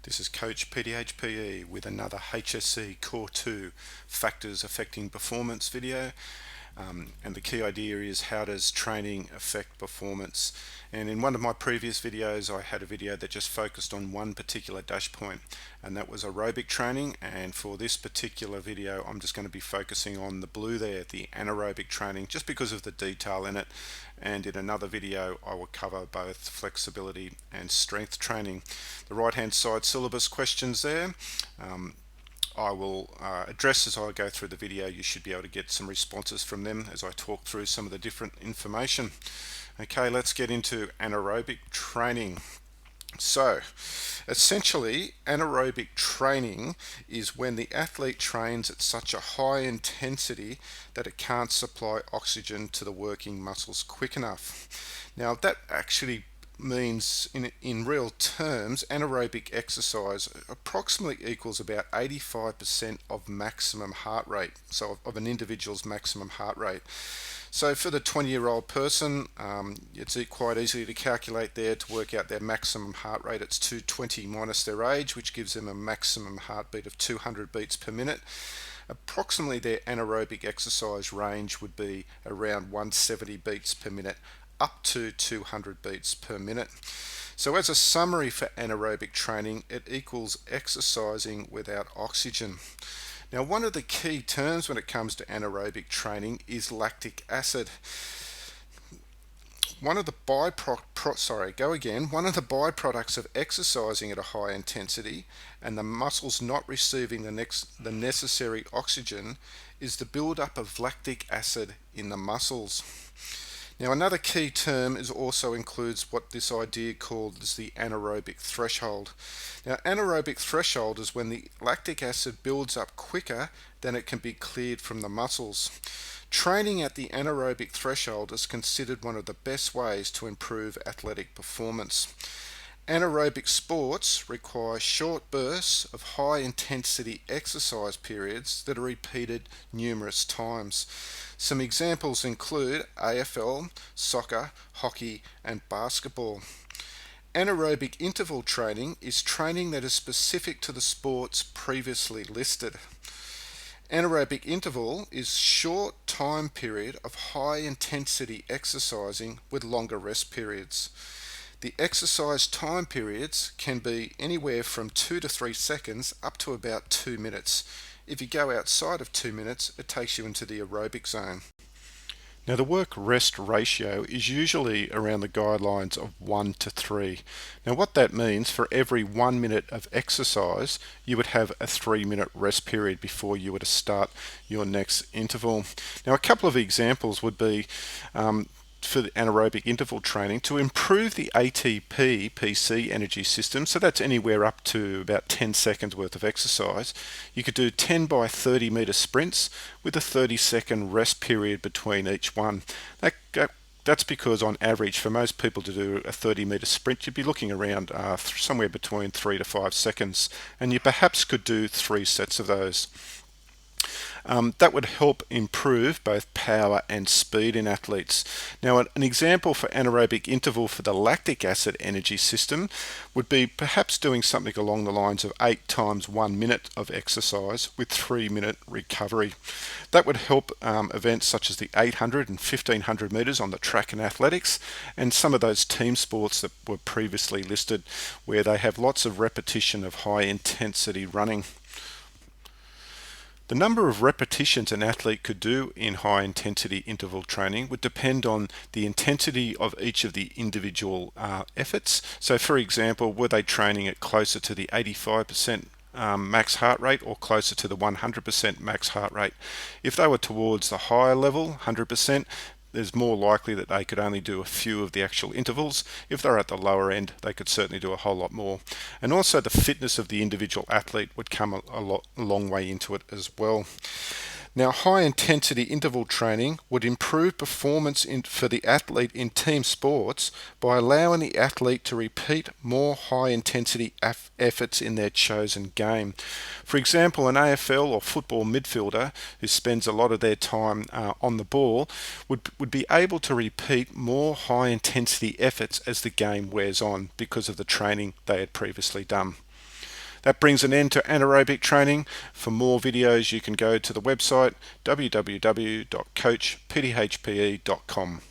This is Coach PDHPE with another HSC Core 2 Factors Affecting Performance video. And the key idea is, how does training affect performance? And in one of my previous videos I had a video that just focused on one particular dash point, and that was aerobic training. And for this particular video I'm just going to be focusing on the blue there, the anaerobic training, just because of the detail in it. And in another video I will cover both flexibility and strength training. The right hand side syllabus questions there I will address as I go through the video. You should be able to get some responses from them as I talk through some of the different information. Okay, let's get into anaerobic training. So essentially, anaerobic training is when the athlete trains at such a high intensity that it can't supply oxygen to the working muscles quick enough. Now that actually means, in real terms, anaerobic exercise approximately equals about 85% of maximum heart rate, so of an individual's maximum heart rate. So for the 20-year-old person, it's quite easy to calculate there to work out their maximum heart rate. It's 220 minus their age, which gives them a maximum heartbeat of 200 beats per minute. Approximately their anaerobic exercise range would be around 170 beats per minute up to 200 beats per minute. So as a summary for anaerobic training, it equals exercising without oxygen. Now, one of the key terms when it comes to anaerobic training is lactic acid. One of the byproducts of exercising at a high intensity and the muscles not receiving the necessary oxygen is the buildup of lactic acid in the muscles. Now, another key term also includes what this idea called as the anaerobic threshold. Now, anaerobic threshold is when the lactic acid builds up quicker than it can be cleared from the muscles. Training at the anaerobic threshold is considered one of the best ways to improve athletic performance. Anaerobic sports require short bursts of high-intensity exercise periods that are repeated numerous times. Some examples include AFL, soccer, hockey, and basketball. Anaerobic interval training is training that is specific to the sports previously listed. Anaerobic interval is short time period of high-intensity exercising with longer rest periods. The exercise time periods can be anywhere from 2 to 3 seconds up to about 2 minutes. If you go outside of 2 minutes, it takes you into the aerobic zone. Now, the work-rest ratio is usually around the guidelines of 1 to 3. Now, what that means, for every 1 minute of exercise, you would have a 3-minute rest period before you were to start your next interval. Now, a couple of examples would be for the anaerobic interval training, to improve the ATP PC energy system, so that's anywhere up to about 10 seconds worth of exercise. You could do 10 by 30 meter sprints with a 30-second rest period between each one. That's because on average, for most people to do a 30-meter sprint, you'd be looking around somewhere between 3 to 5 seconds, and you perhaps could do 3 sets of those. That would help improve both power and speed in athletes. Now, an example for anaerobic interval for the lactic acid energy system would be perhaps doing something along the lines of 8 times 1 minute of exercise with 3-minute recovery. That would help events such as the 800 and 1500 meters on the track and athletics, and some of those team sports that were previously listed, where they have lots of repetition of high intensity running. The number of repetitions an athlete could do in high-intensity interval training would depend on the intensity of each of the individual efforts. So, for example, were they training at closer to the 85% max heart rate or closer to the 100% max heart rate? If they were towards the higher level, 100%, there's more likely that they could only do a few of the actual intervals. If they're at the lower end, they could certainly do a whole lot more. And also the fitness of the individual athlete would come a long way into it as well. Now, high-intensity interval training would improve performance for the athlete in team sports by allowing the athlete to repeat more high-intensity efforts in their chosen game. For example, an AFL or football midfielder who spends a lot of their time on the ball would be able to repeat more high-intensity efforts as the game wears on because of the training they had previously done. That brings an end to anaerobic training. For more videos, you can go to the website www.coachpdhpe.com.